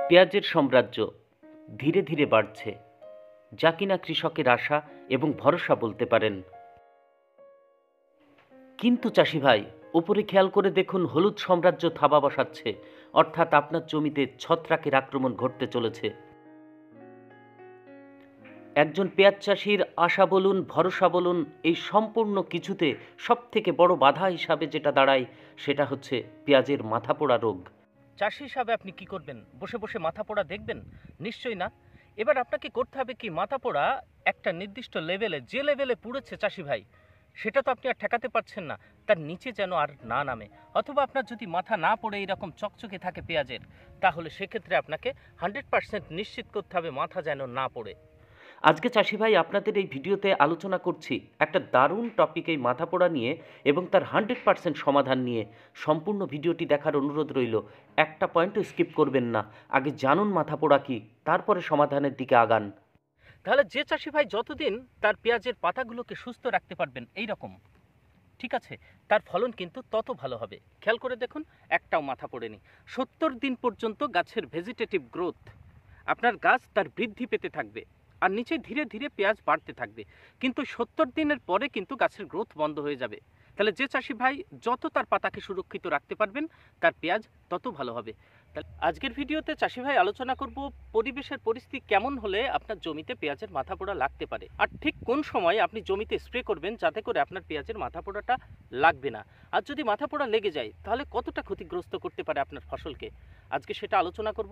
পেঁয়াজের সাম্রাজ্য ধীরে ধীরে বাড়ছে, যা কিনা কৃষকের আশা এবং ভরসা বলতে পারেন। কিন্তু চাষি ভাই, ওপরে খেয়াল করে দেখুন, হলুদ সাম্রাজ্য থাবা বসাচ্ছে, অর্থাৎ আপনার জমিতে ছত্রাকের আক্রমণ ঘটতে চলেছে। একজন পেঁয়াজ চাষির আশা বলুন, ভরসা বলুন, এই সম্পূর্ণ কিছুতে সবথেকে বড় বাধা হিসাবে যেটা দাঁড়ায় সেটা হচ্ছে পেঁয়াজের মাথা পোড়া রোগ। চাষি হিসাবে আপনি কি করবেন? বসে বসে মাথা পোড়া দেখবেন? নিশ্চয়ই না। এবার আপনাকে করতে হবে কি, মাথা পোড়া একটা নির্দিষ্ট লেভেলে, যে লেভেলে পুড়েছে চাষি ভাই, সেটা তো আপনি আর ঠেকাতে পারছেন না, তার নিচে যেন আর না নামে। অথবা আপনার যদি মাথা না পড়ে এইরকম চকচকে থাকে পেঁয়াজের, তাহলে সেক্ষেত্রে আপনাকে 100% নিশ্চিত করতে হবে মাথা যেন না পড়ে। আজকে চাষি ভাই আপনাদের এই ভিডিওতে আলোচনা করছি একটা দারুণ টপিক, এই মাথা পোড়া নিয়ে এবং তার 100% সমাধান নিয়ে। সম্পূর্ণ ভিডিওটি দেখার অনুরোধ রইল, একটা পয়েন্টও স্কিপ করবেন না। আগে জানুন মাথা পোড়া কি, তারপরে সমাধানের দিকে আগান। তাহলে যে চাষি ভাই যতদিন তার পেঁয়াজের পাতাগুলোকে সুস্থ রাখতে পারবেন এই রকম, ঠিক আছে, তার ফলন কিন্তু তত ভালো হবে। খেয়াল করে দেখুন, একটাও মাথা পড়েনি। 70 দিন পর্যন্ত গাছের ভেজিটেটিভ গ্রোথ, আপনার গাছ তার বৃদ্ধি পেতে থাকবে আর নিচে ধীরে ধীরে পেঁয়াজ বাড়তে থাকবে। কিন্তু 70 দিনের পরে কিন্তু গাছের গ্রোথ বন্ধ হয়ে যাবে। তাহলে যে চাষি ভাই যত তার পাতাকে সুরক্ষিত রাখতে পারবেন, তার পেঁয়াজ তত ভালো হবে। আজকের ভিডিওতে চাষি ভাই আলোচনা করব পরিবেশের পরিস্থিতি কেমন হলে আপনার জমিতে পেঁয়াজের মাথা পোড়া লাগতে পারে, আর ঠিক কোন সময় আপনি জমিতে স্প্রে করবেন যাতে করে আপনার পেঁয়াজের মাথা পোড়াটা লাগবে না। আর যদি মাথা পোড়া লেগে যায় তাহলে কতটা ক্ষতিগ্রস্ত করতে পারে আপনার ফসলকে, আজকে সেটা আলোচনা করব।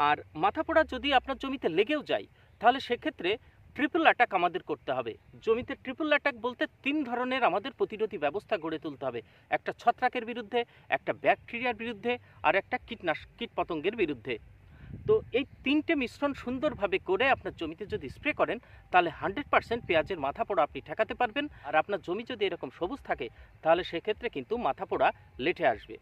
আর মাথা পোড়া যদি আপনার জমিতে লেগেও যায়, তাহলে সেক্ষেত্রে ট্রিপল অ্যাটাক আমাদের করতে হবে। জমিতে ট্রিপল অ্যাটাক বলতে 3 ধরনের আমাদের প্রতিরোধী ব্যবস্থা গড়ে তুলতে হবে। একটা ছত্রাকের বিরুদ্ধে, একটা ব্যাকটেরিয়ার বিরুদ্ধে, আর একটা কীটপতঙ্গের বিরুদ্ধে। তো এই 3টে মিশ্রণ সুন্দরভাবে করে আপনার জমিতে যদি স্প্রে করেন, তাহলে 100% পেঁয়াজের মাথা পোড়া আপনি ঠেকাতে পারবেন। আর আপনার জমি যদি এরকম সবুজ থাকে, তাহলে সেক্ষেত্রে কিন্তু মাথা পোড়া লেটে আসবে।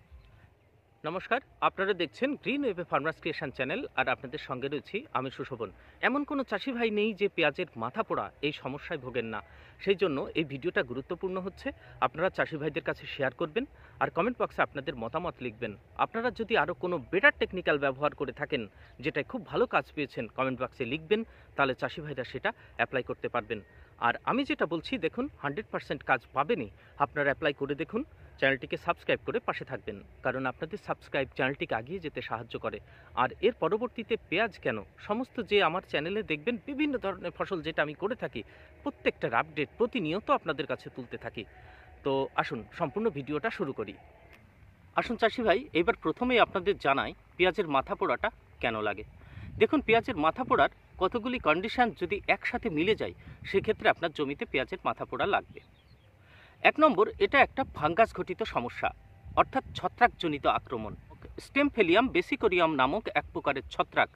নমস্কার, আপনারা দেখছেন green wave farmers creation channel, আর আপনাদের সঙ্গে রয়েছি আমি সুশোভন। এমন কোনো চাষি ভাই নেই যে পেঁয়াজের মাথা পোড়া এই সমস্যায় ভোগেন না। সেই জন্য এই ভিডিওটা গুরুত্বপূর্ণ হচ্ছে। আপনারা চাষি ভাইদের কাছে শেয়ার করবেন আর কমেন্ট বক্সে আপনাদের মতামত লিখবেন। আপনারা যদি আরও কোনো বেটার টেকনিক্যাল ব্যবহার করে থাকেন, যেটায় খুব ভালো কাজ পেয়েছেন, কমেন্ট বক্সে লিখবেন, তাহলে চাষি ভাইরা সেটা অ্যাপ্লাই করতে পারবেন। আর আমি যেটা বলছি, দেখুন 100% কাজ পাবেনই। আপনারা অ্যাপ্লাই করে দেখুন, চ্যানেলটিকে সাবস্ক্রাইব করে পাশে থাকবেন, কারণ আপনাদের সাবস্ক্রাইব চ্যানেলটিকে এগিয়ে যেতে সাহায্য করে। আর এর পরবর্তীতে পেঁয়াজ কেন, সমস্ত যে আমার চ্যানেলে দেখবেন বিভিন্ন ধরনের ফসল যেটা আমি করে থাকি, প্রত্যেকটার আপডেট প্রতিনিয়ত আপনাদের কাছে তুলতে থাকি। তো আসুন সম্পূর্ণ ভিডিওটা শুরু করি। আসুন চাষি ভাই, এবার প্রথমেই আপনাদের জানাই পেঁয়াজের মাথা পোড়াটা কেন লাগে। দেখুন, পেঁয়াজের মাথা পোড়ার কতগুলি কন্ডিশন যদি একসাথে মিলে যায়, সেক্ষেত্রে আপনার জমিতে পেঁয়াজের মাথা পোড়া লাগবে। 1 নম্বর, এটা একটা ফাঙ্গাস ঘটিত সমস্যা, অর্থাৎ ছত্রাকজনিত আক্রমণ। স্টেমফেলিয়াম বেসিকোরিয়াম নামক এক প্রকারের ছত্রাক,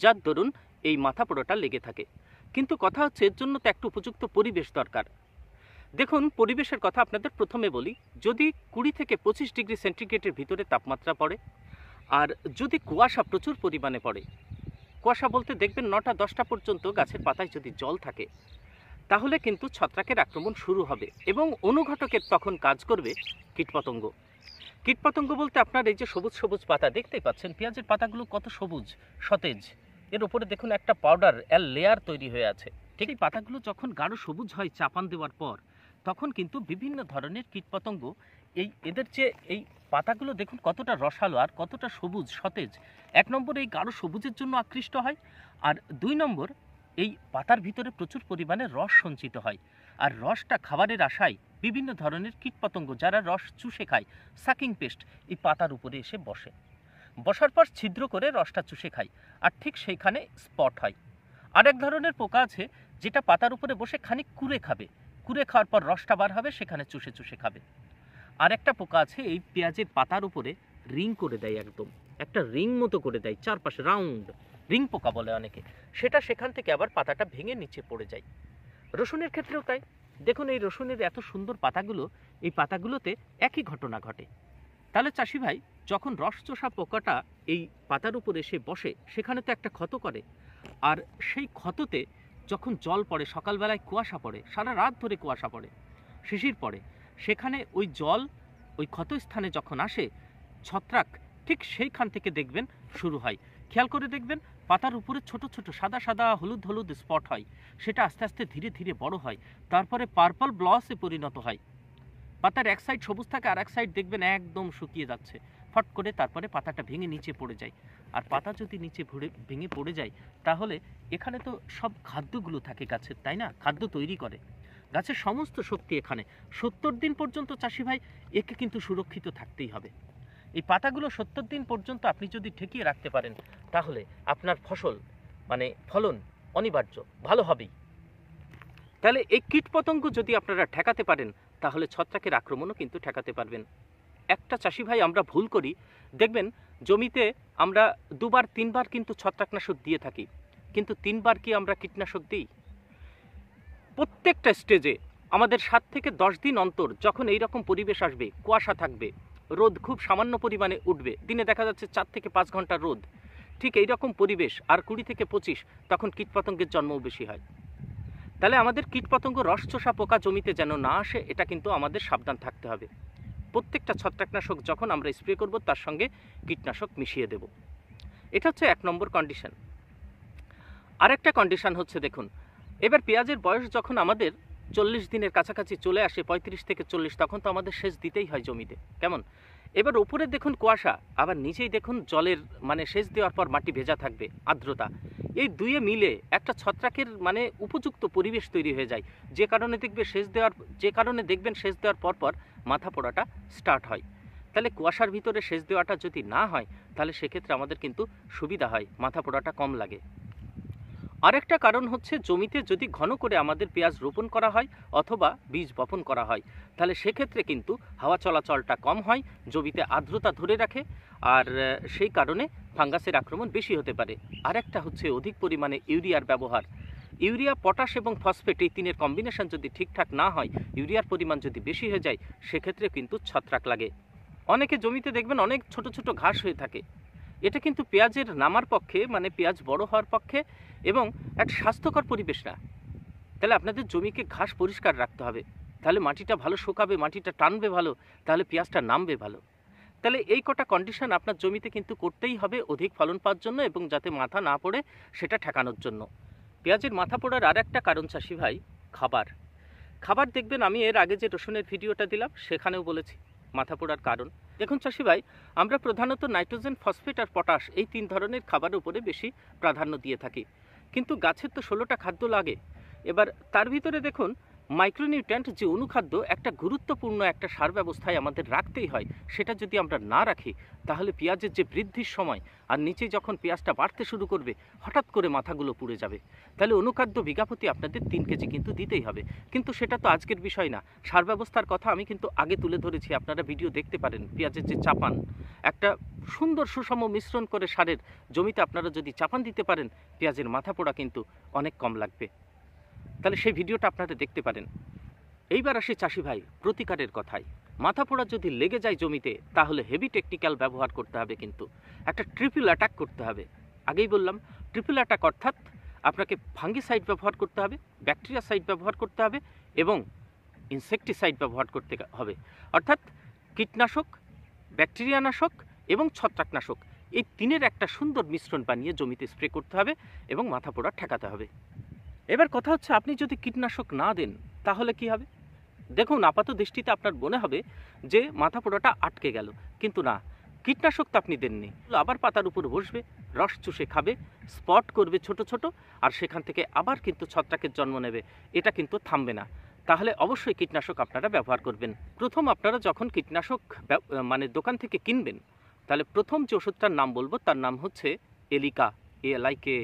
যার দরুন এই মাথা পোড়াটা লেগে থাকে। কিন্তু কথা হচ্ছে, এর জন্য তো একটা উপযুক্ত পরিবেশ দরকার। দেখুন, পরিবেশের কথা আপনাদের প্রথমে বলি। যদি 20 থেকে 25 ডিগ্রি সেন্টিগ্রেডের ভিতরে তাপমাত্রা পড়ে, আর যদি কুয়াশা প্রচুর পরিমাণে পড়ে, কুয়াশা বলতে দেখবেন 9টা 10টা পর্যন্ত গাছের পাতায় যদি জল থাকে, তাহলে কিন্তু ছত্রাকের আক্রমণ শুরু হবে এবং অনুঘটকের তখন কাজ করবে কীটপতঙ্গ। কীটপতঙ্গ বলতে আপনার এই যে সবুজ সবুজ পাতা দেখতেই পাচ্ছেন, পেঁয়াজের পাতাগুলো কত সবুজ সতেজ, এর উপরে দেখুন একটা পাউডার লেয়ার তৈরি হয়ে আছে। ঠিক এই পাতাগুলো যখন গাঢ় সবুজ হয় চাপান দেওয়ার পর, তখন কিন্তু বিভিন্ন ধরনের কীটপতঙ্গ এদের যে এই পাতাগুলো দেখুন কতটা রসালো আর কতটা সবুজ সতেজ। 1 নম্বর, এই গাঢ় সবুজের জন্য আকৃষ্ট হয়, আর 2 নম্বর, এই পাতার ভিতরে প্রচুর পরিমাণে রস সঞ্চিত হয়, আর রসটা খাবারের আশায় বিভিন্ন ধরনের কীটপতঙ্গ যারা রস চুষে খায়, সাকিং পেস্ট, এই পাতার উপরে এসে বসার পর ছিদ্র করে রসটা চুষে খায়, আর ঠিক সেইখানে স্পট হয়। আর এক ধরনের পোকা আছে যেটা পাতার উপরে বসে খানিক কুড়ে খাবে, কুড়ে খাওয়ার পর রসটা বার হবে, সেখানে চুষে চুষে খাবে। আর একটা পোকা আছে এই পেঁয়াজের পাতার উপরে রিং করে দেয়, একদম একটা রিং মতো করে দেয়, চারপাশে রাউন্ড, রিং পোকা বলে অনেকে, সেটা সেখান থেকে আবার পাতাটা ভেঙে নিচে পড়ে যায়। রসুনের ক্ষেত্রেও তাই। দেখুন, এই রসুনের এত সুন্দর পাতাগুলো, এই পাতাগুলোতে একই ঘটনা ঘটে। তাহলে চাষি ভাই, যখন রস চোষা পোকাটা এই পাতার উপরে এসে বসে, সেখানে তো একটা ক্ষত করে, আর সেই ক্ষততে যখন জল পড়ে, সকালবেলায় কুয়াশা পড়ে, সারা রাত ধরে কুয়াশা পড়ে, শিশির পড়ে, সেখানে ওই জল ওই ক্ষতস্থানে যখন আসে, ছত্রাক ঠিক সেইখান থেকে দেখবেন শুরু হয়। খেয়াল করে দেখবেন পাতার উপরে ছোট ছোট সাদা সাদা হলুদ হলুদ স্পট হয়, সেটা আস্তে আস্তে ধীরে ধীরে বড় হয়, তারপরে পার্পল ব্লসে পরিণত হয়। পাতার এক সাইড সবুজ থাকে আর এক সাইড দেখবেন একদম শুকিয়ে যাচ্ছে, ফট করে তারপরে পাতাটা ভেঙে নিচে পড়ে যায়। আর পাতা যদি নিচে ভেঙে পড়ে যায় তাহলে এখানে তো সব খাদ্যগুলো থাকে গাছের, তাই না? খাদ্য তৈরি করে গাছের সমস্ত শক্তি এখানে। 70 দিন পর্যন্ত চাষি ভাই একে কিন্তু সুরক্ষিত থাকতেই হবে। এই পাতাগুলো 70 দিন পর্যন্ত আপনি যদি ঠেকিয়ে রাখতে পারেন তাহলে আপনার ফসল মানে ফলন অনিবার্য ভালো হবেই। তাহলে এই কীটপতঙ্গ যদি আপনারা ঠেকাতে পারেন তাহলে ছত্রাকের আক্রমণও কিন্তু ঠেকাতে পারবেন। একটা চাষি ভাই আমরা ভুল করি, দেখবেন জমিতে আমরা 2বার 3বার কিন্তু ছত্রাকনাশক দিয়ে থাকি, কিন্তু 3বার কি আমরা কীটনাশক দিই? প্রত্যেকটা স্টেজে আমাদের 7 থেকে 10 দিন অন্তর যখন এই রকম পরিবেশ আসবে, কুয়াশা থাকবে, রোদ খুব সামান্য পরিমাণে উঠবে, দিনে দেখা যাচ্ছে 4 থেকে 5 ঘন্টা রোদ, ঠিক এই রকম পরিবেশ আর 20 থেকে 25 তখন কীটপতঙ্গের জন্মও বেশি হয়। তাহলে আমাদের কীটপতঙ্গ রসচোষা পোকা জমিতে যেন না আসে, এটা কিন্তু আমাদের সাবধান থাকতে হবে। প্রত্যেকটা ছত্রাকনাশক যখন আমরা স্প্রে করব তার সঙ্গে কীটনাশক মিশিয়ে দেব। এটা হচ্ছে 1 নম্বর কন্ডিশন। আরেকটা কন্ডিশন হচ্ছে, দেখুন এবার পেঁয়াজের বয়স যখন আমাদের 40 দিনের কাছাকাছি চলে আসে, 35 থেকে 40, তখন তো আমাদের সেচ দিতেই হয় জমিতে, কেমন? এবার উপরে দেখুন কুয়াশা, আবার নিচেই দেখুন জলের মানে সেচ দেওয়ার পর মাটি ভেজা থাকবে, আর্দ্রতা, এই দুয়ে মিলে একটা ছত্রাকের মানে উপযুক্ত পরিবেশ তৈরি হয়ে যায়, যে কারণে দেখবেন সেচ দেওয়ার পর মাথা পোড়াটা স্টার্ট হয়। তাহলে কুয়াশার ভিতরে সেচ দেওয়াটা যদি না হয় তাহলে সেক্ষেত্রে আমাদের কিন্তু সুবিধা হয়, মাথা পোড়াটা কম লাগে। আরেকটা কারণ হচ্ছে জমিতে যদি ঘন করে আমাদের পেঁয়াজ রোপণ করা হয় অথবা বীজ বপন করা হয় তাহলে সেক্ষেত্রে কিন্তু হাওয়া চলাচলটা কম হয়, জমিতে আর্দ্রতা ধরে রাখে, আর সেই কারণে ফাঙ্গাসের আক্রমণ বেশি হতে পারে। আরেকটা হচ্ছে অধিক পরিমাণে ইউরিয়ার ব্যবহার। ইউরিয়া, পটাশ এবং ফসফেট এই তিনের কম্বিনেশন যদি ঠিকঠাক না হয়, ইউরিয়ার পরিমাণ যদি বেশি হয়ে যায় সেক্ষেত্রে কিন্তু ছত্রাক লাগে। অনেকে জমিতে দেখবেন অনেক ছোট ছোট ঘাস হয়ে থাকে, এটা কিন্তু পেঁয়াজের নামার পক্ষে মানে পেঁয়াজ বড় হওয়ার পক্ষে এবং এক স্বাস্থ্যকর পরিবেশ না। তাহলে আপনাদের জমিকে ঘাস পরিষ্কার রাখতে হবে, তাহলে মাটিটা ভালো শুকাবে, মাটিটা টানবে ভালো, তাহলে পেঁয়াজটা নামবে ভালো। তাহলে এই কটা কন্ডিশন আপনার জমিতে কিন্তু করতেই হবে অধিক ফলন পাওয়ার জন্য এবং যাতে মাথা না পড়ে সেটা ঠেকানোর জন্য। পেঁয়াজের মাথা পড়ার আর একটা কারণ চাষি ভাই, খাবার দেখবেন আমি এর আগে যে রসুনের ভিডিওটা দিলাম সেখানেও বলেছি মাথা পোড়ার কারণ। দেখুন চাষি ভাই, আমরা প্রধানত নাইট্রোজেন, ফসফেট আর পটাশ এই 3 ধরনের খাবারের উপরে বেশি প্রাধান্য দিয়ে থাকি, কিন্তু গাছের তো 16টা খাদ্য লাগে। এবার তার ভিতরে দেখুন মাইক্রোনিউট্রিয়েন্ট যে অনুখাদ্য একটা গুরুত্বপূর্ণ একটা সার ব্যবস্থায় আমাদের রাখতেই হয়, সেটা যদি আমরা না রাখি তাহলে পেঁয়াজের যে বৃদ্ধির সময় আর নিচে যখন পেঁয়াজটা বাড়তে শুরু করবে হঠাৎ করে মাথাগুলো পুড়ে যাবে। তাহলে অনুখাদ্য বিঘাপতি আপনাদের 3 কেজি কিন্তু দিতেই হবে, কিন্তু সেটা তো আজকের বিষয় না। সার ব্যবস্থার কথা আমি কিন্তু আগে তুলে ধরেছি, আপনারা ভিডিও দেখতে পারেন। পেঁয়াজের যে চাপান, একটা সুন্দর সুষম মিশ্রণ করে সারের জমিতে আপনারা যদি চাপান দিতে পারেন পেঁয়াজের মাথা পোড়া কিন্তু অনেক কম লাগবে। তাহলে সেই ভিডিওটা আপনারা দেখতে পারেন। এইবার আসি চাষি ভাই প্রতিকারের কথায়। মাথা পোড়া যদি লেগে যায় জমিতে তাহলে হেভি টেকনিক্যাল ব্যবহার করতে হবে, কিন্তু একটা ট্রিপল অ্যাটাক করতে হবে। আগেই বললাম ট্রিপল অ্যাটাক অর্থাৎ আপনাকে ফাঙ্গিসাইড ব্যবহার করতে হবে, ব্যাকটেরিয়াসাইড ব্যবহার করতে হবে এবং ইনসেকটিসাইড ব্যবহার করতে হবে। অর্থাৎ কীটনাশক, ব্যাকটেরিয়ানাশক এবং ছত্রাকনাশক, এই 3-এর একটা সুন্দর মিশ্রণ বানিয়ে জমিতে স্প্রে করতে হবে এবং মাথা পোড়া ঠেকাতে হবে। এবার কথা হচ্ছে, আপনি যদি কীটনাশক না দেন তাহলে কি হবে? দেখুন আপাত দৃষ্টিতে আপনার মনে হবে যে মাথা পোড়াটা আটকে গেল, কিন্তু না, কীটনাশক তো আপনি দেননি, আবার পাতার উপর বসবে, রস চুষে খাবে, স্পট করবে ছোট ছোট, আর সেখান থেকে আবার কিন্তু ছত্রাকের জন্ম নেবে, এটা কিন্তু থামবে না। তাহলে অবশ্যই কীটনাশক আপনারা ব্যবহার করবেন। প্রথম আপনারা যখন কীটনাশক মানে দোকান থেকে কিনবেন তাহলে প্রথম যে ওষুধটার নাম বলবো তার নাম হচ্ছে এলিকা, ALIKA,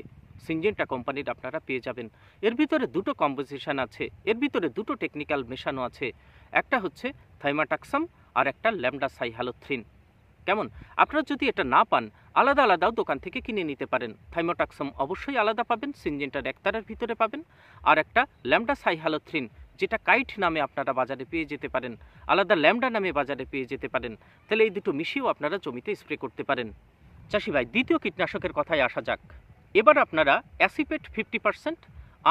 সিনজেন্টা কোম্পানির আপনারা পেয়ে যাবেন। এর ভিতরে 2টো কম্পোজিশন আছে, এর ভিতরে 2টো টেকনিক্যাল মেশানো আছে, একটা হচ্ছে থাইমাটাক্সাম আর একটা ল্যামডাসাইহ্যালোথ্রিন। কেমন? আপনারা যদি এটা না পান আলাদা আলাদাও দোকান থেকে কিনে নিতে পারেন। থাইমাটাক্সাম অবশ্যই আলাদা পাবেন, সিনজেন্টার একতারের ভিতরে পাবেন, আর একটা ল্যামডাসাইহ্যালোথ্রিন যেটা কাইট নামে আপনারা বাজারে পেয়ে যেতে পারেন, আলাদা ল্যামডা নামে বাজারে পেয়ে যেতে পারেন। তাহলে এই দুটো মিশিয়েও আপনারা জমিতে স্প্রে করতে পারেন। চাষি ভাই, দ্বিতীয় কীটনাশকের কথায় আসা যাক। এবার আপনারা অ্যাসিপেট 50%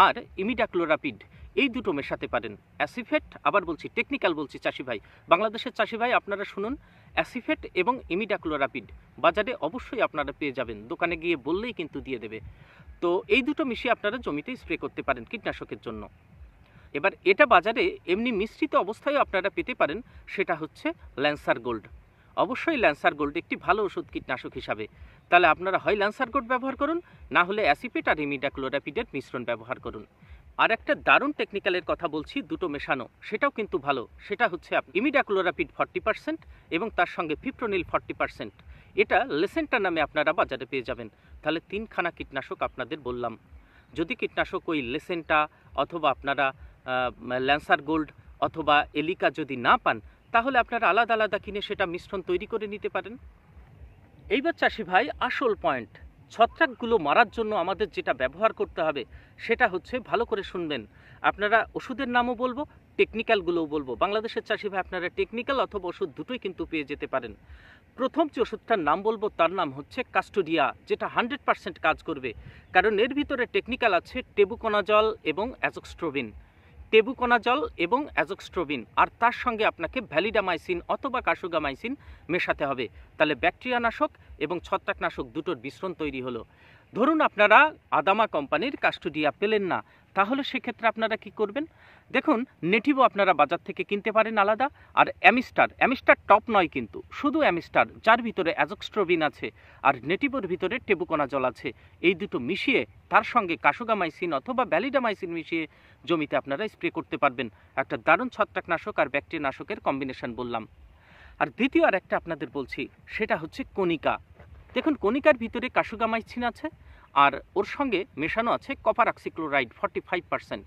আর ইমিডাক্লোরাপিড এই দুটো মেশাতে পারেন। অ্যাসিফেট, আবার বলছি টেকনিক্যাল বলছি চাষি ভাই, বাংলাদেশের চাষি ভাই আপনারা শুনুন, অ্যাসিফেট এবং ইমিডাক্লোরাপিড বাজারে অবশ্যই আপনারা পেয়ে যাবেন, দোকানে গিয়ে বললেই কিন্তু দিয়ে দেবে। তো এই দুটো মিশিয়ে আপনারা জমিতে স্প্রে করতে পারেন কীটনাশকের জন্য। এবার এটা বাজারে এমনি মিশ্রিত অবস্থায় আপনারা পেতে পারেন, সেটা হচ্ছে ল্যান্সার গোল্ড। অবশ্যই ল্যান্সার গোল্ড একটি ভালো ওষুধ কীটনাশক হিসাবে। তাহলে আপনারা হয় ল্যান্সার গোল্ড ব্যবহার করুন, না হলে অ্যাসিফেট আর ইমিডাক্লোরাপিডের মিশ্রণ ব্যবহার করুন। আর একটা দারুণ টেকনিক্যালের কথা বলছি, দুটো মেশানো, সেটাও কিন্তু ভালো। সেটা হচ্ছে ইমিডাক্লোরাপিড 40% এবং তার সঙ্গে ফিপ্রোনিল 40%। এটা লেসেন্টা নামে আপনারা বাজারে পেয়ে যাবেন। তাহলে 3খানা কীটনাশক আপনাদের বললাম। যদি কীটনাশক ওই লেসেন্টা অথবা আপনারা ল্যান্সার গোল্ড অথবা এলিকা যদি না পান, তাহলে আপনারা আলাদা আলাদা কিনে সেটা মিশ্রণ তৈরি করে নিতে পারেন। এইবার চাষি ভাই আসল পয়েন্ট, ছত্রাকগুলো মারার জন্য আমাদের যেটা ব্যবহার করতে হবে সেটা হচ্ছে, ভালো করে শুনবেন, আপনারা ওষুধের নামও বলবো, টেকনিক্যালগুলোও বলবো। বাংলাদেশের চাষি ভাই আপনারা টেকনিক্যাল অথবা ওষুধ দুটোই কিন্তু পেয়ে যেতে পারেন। প্রথম যে ওষুধটার নাম বলবো তার নাম হচ্ছে কাস্টোডিয়া, যেটা 100% কাজ করবে, কারণ এর ভিতরে টেকনিক্যাল আছে টেবুকোনাজল এবং অ্যাজোক্সট্রোবিন। টেবুকোনাজল এবং অ্যাজোক্সট্রোবিন, আর তার সঙ্গে আপনাকে ভ্যালিডামাইসিন অথবা কার্সুগামাইসিন মেশাতে হবে। তাহলে ব্যাকটেরিয়ানাশক এবং ছত্রাকনাশক দুটোর মিশ্রণ তৈরি হলো। ধরুন আপনারা আদামা কোম্পানির কাস্টোডিয়া পেলেন না, তাহলে সেক্ষেত্রে আপনারা কি করবেন? দেখুন, নেটিভো আপনারা বাজার থেকে কিনতে পারেন আলাদা, আর অ্যামিস্টার টপ নয় কিন্তু, শুধু অ্যামিস্টার, যার ভিতরে অ্যাজোক্সট্রোবিন আছে আর নেটিভোর ভিতরে টেবুকোনাজল আছে, এই দুটো মিশিয়ে তার সঙ্গে কার্সুগামাইসিন অথবা ভ্যালিডামাইসিন মিশিয়ে জমিতে আপনারা স্প্রে করতে পারবেন। একটা দারুণ ছত্রাকনাশক আর ব্যাকটেরিয়ানাশকের কম্বিনেশন বললাম। আর দ্বিতীয় আর একটা আপনাদের বলছি, সেটা হচ্ছে কনিকা। দেখুন, কনিকার ভিতরে কার্সুগামাইসিন আছে আর ওর সঙ্গে মেশানো আছে কপার অক্সিক্লোরাইড 45%,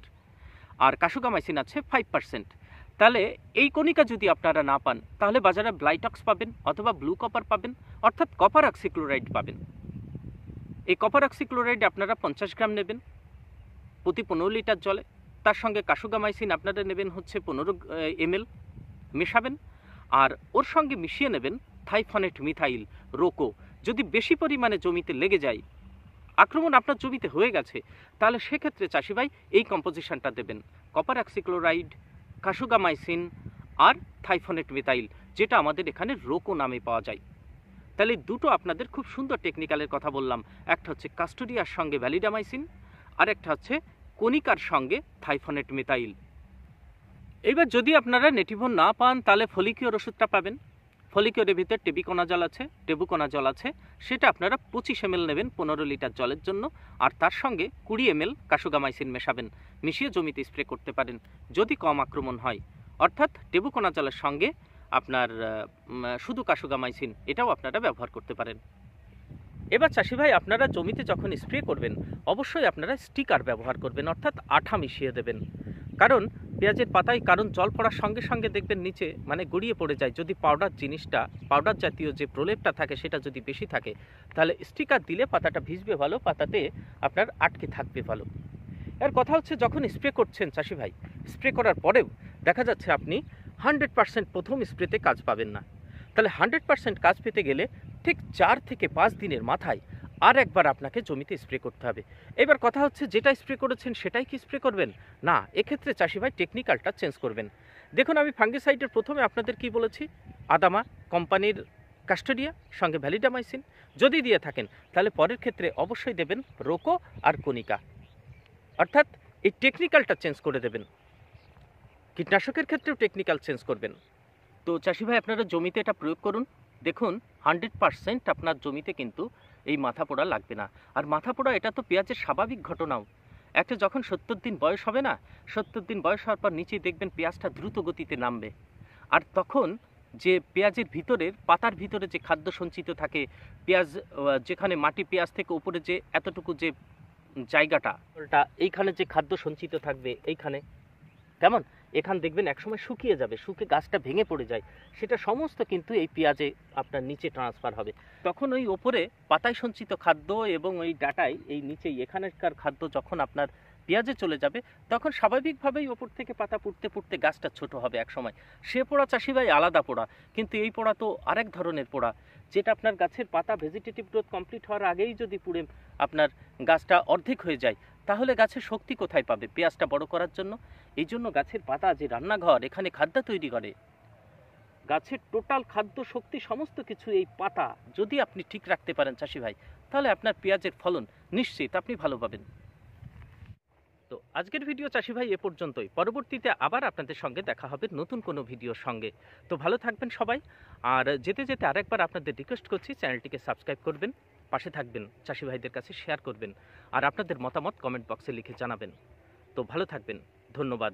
আর কার্সুগামাইসিন আছে 5%। তাহলে এই কনিকা যদি আপনারা না পান, তাহলে বাজারে ব্লাইটক্স পাবেন অথবা ব্লু কপার পাবেন, অর্থাৎ কপার অক্সিক্লোরাইড পাবেন। এই কপার অক্সিক্লোরাইড আপনারা 50 গ্রাম নেবেন প্রতি 15 লিটার জলে, তার সঙ্গে কার্সুগামাইসিন আপনারা নেবেন হচ্ছে 15 ml, মেশাবেন, আর ওর সঙ্গে মিশিয়ে নেবেন থাইফনেট মিথাইল রোকো। যদি বেশি পরিমাণে জমিতে লেগে যায়, আক্রমণ আপনার জমিতে হয়ে গেছে, তাহলে সেক্ষেত্রে চাষি ভাই এই কম্পোজিশনটা দেবেন, কপার অক্সিক্লোরাইড, কার্সুগামাইসিন আর থাইফনেট মিথাইল, যেটা আমাদের এখানে রোকো নামে পাওয়া যায়। তাহলে দুটো আপনাদের খুব সুন্দর টেকনিক্যালের কথা বললাম, একটা হচ্ছে কাস্টোডিয়ার সঙ্গে ভ্যালিডামাইসিন, আর একটা হচ্ছে কনিকার সঙ্গে থাইফনেট মিথাইল। এইবার যদি আপনারা নেটিভো না পান, তাহলে ফলিকিওর ওষুধটা পাবেন। ফলিকিওরের ভিতরে টেবুকোনাজল আছে, সেটা আপনারা 25 ml নেবেন 15 লিটার জলের জন্য, আর তার সঙ্গে 20 ml কার্সুগামাইসিন মেশাবেন, মিশিয়ে জমিতে স্প্রে করতে পারেন যদি কম আক্রমণ হয়। অর্থাৎ টেবুকোনাজলের সঙ্গে আপনার শুধু কার্সুগামাইসিন, এটাও আপনারা ব্যবহার করতে পারেন। এবার চাষি ভাই আপনারা জমিতে যখন স্প্রে করবেন, অবশ্যই আপনারা স্টিকার ব্যবহার করবেন, অর্থাৎ আঠা মিশিয়ে দেবেন। কারণ পেঁয়াজের পাতায়, কারণ জল পড়ার সঙ্গে সঙ্গে দেখবেন নিচে মানে গড়িয়ে পড়ে যায়, যদি পাউডার জাতীয় যে প্রলেপটা থাকে সেটা যদি বেশি থাকে, তাহলে স্টিকার দিলে পাতাটা ভিজবে ভালো, পাতাতে আপনার আটকে থাকবে ভালো। এর কথা হচ্ছে, যখন স্প্রে করছেন চাষি ভাই, স্প্রে করার পরেও দেখা যাচ্ছে আপনি 100% প্রথম স্প্রেতে কাজ পাবেন না। তাহলে 100% কাজ পেতে গেলে ঠিক 4 থেকে 5 দিনের মাথায় আর একবার আপনাকে জমিতে স্প্রে করতে হবে। এবার কথা হচ্ছে, যেটা স্প্রে করেছেন সেটাই কি স্প্রে করবেন? না, এক্ষেত্রে চাষি ভাই টেকনিক্যালটা চেঞ্জ করবেন। দেখুন, আমি ফাঙ্গিসাইডের প্রথমে আপনাদের কি বলেছি, আদামা কোম্পানির কাস্টোডিয়া সঙ্গে ভ্যালিডামাইসিন যদি দিয়ে থাকেন, তাহলে পরের ক্ষেত্রে অবশ্যই দেবেন রোকো আর কনিকা, অর্থাৎ এই টেকনিক্যালটা চেঞ্জ করে দেবেন। কীটনাশকের ক্ষেত্রেও টেকনিক্যাল চেঞ্জ করবেন। তো চাষি ভাই আপনারা জমিতে এটা প্রয়োগ করুন, দেখুন 100% আপনার জমিতে কিন্তু এই মাথা পোড়া লাগবে না। আর মাথা পোড়া এটা তো পেঁয়াজের স্বাভাবিক ঘটনাও। একটা যখন 70 দিন বয়স হবে না, 70 দিন বয়স হওয়ার পর নিচেই দেখবেন পেঁয়াজটা দ্রুত গতিতে নামবে, আর তখন যে পেঁয়াজের ভিতরের পাতার ভিতরে যে খাদ্য সঞ্চিত থাকে, পেঁয়াজ যেখানে মাটি পেঁয়াজ থেকে উপরে যে এতটুকু যে জায়গাটা, এইখানে যে খাদ্য সঞ্চিত থাকবে, এইখানে কেমন, এখান দেখবেন একসময় শুকিয়ে যাবে, শুকে গাছটা ভেঙে পড়ে যায়, সেটা সমস্ত কিন্তু এই পেঁয়াজে আপনার নিচে ট্রান্সফার হবে। তখন ওই ওপরে পাতায় সঞ্চিত খাদ্য এবং ওই ডাটায় এই নিচেই এখানকার খাদ্য যখন আপনার পেঁয়াজে চলে যাবে, তখন স্বাভাবিকভাবেই ওপর থেকে পাতা পুড়তে পুড়তে গাছটা ছোট হবে একসময়। সে পোড়া চাষি ভাই আলাদা পোড়া, কিন্তু এই পোড়া তো আরেক ধরনের পোড়া, যেটা আপনার গাছের পাতা ভেজিটেটিভ গ্রোথ কমপ্লিট হওয়ার আগেই যদি পুড়ে আপনার গাছটা অর্ধেক হয়ে যায়, তাহলে গাছের শক্তি কোথায় পাবে পেঁয়াজটা বড় করার জন্য? এই জন্য গাছের পাতা যে রান্নাঘর, এখানে খাদ্য তৈরি করে। গাছের টোটাল খাদ্য শক্তি সমস্ত কিছু এই পাতা যদি আপনি ঠিক রাখতে পারেন চাষি ভাই, তাহলে আপনার পেঁয়াজের ফলন নিশ্চিত আপনি ভালো পাবেন। তো আজকের ভিডিও চাষি ভাই এ পর্যন্তই। পরবর্তীতে আবার আপনাদের সঙ্গে দেখা হবে নতুন কোনো ভিডিওর সঙ্গে। তো ভালো থাকবেন সবাই। আর যেতে যেতে আরেকবার আপনাদের রিকোয়েস্ট করছি, চ্যানেলটিকে সাবস্ক্রাইব করবেন, পাশে থাকবেন, চাষি ভাইদের কাছে শেয়ার করবেন, আর আপনাদের মতামত কমেন্ট বক্সে লিখে জানাবেন। তো ভালো থাকবেন, ধন্যবাদ।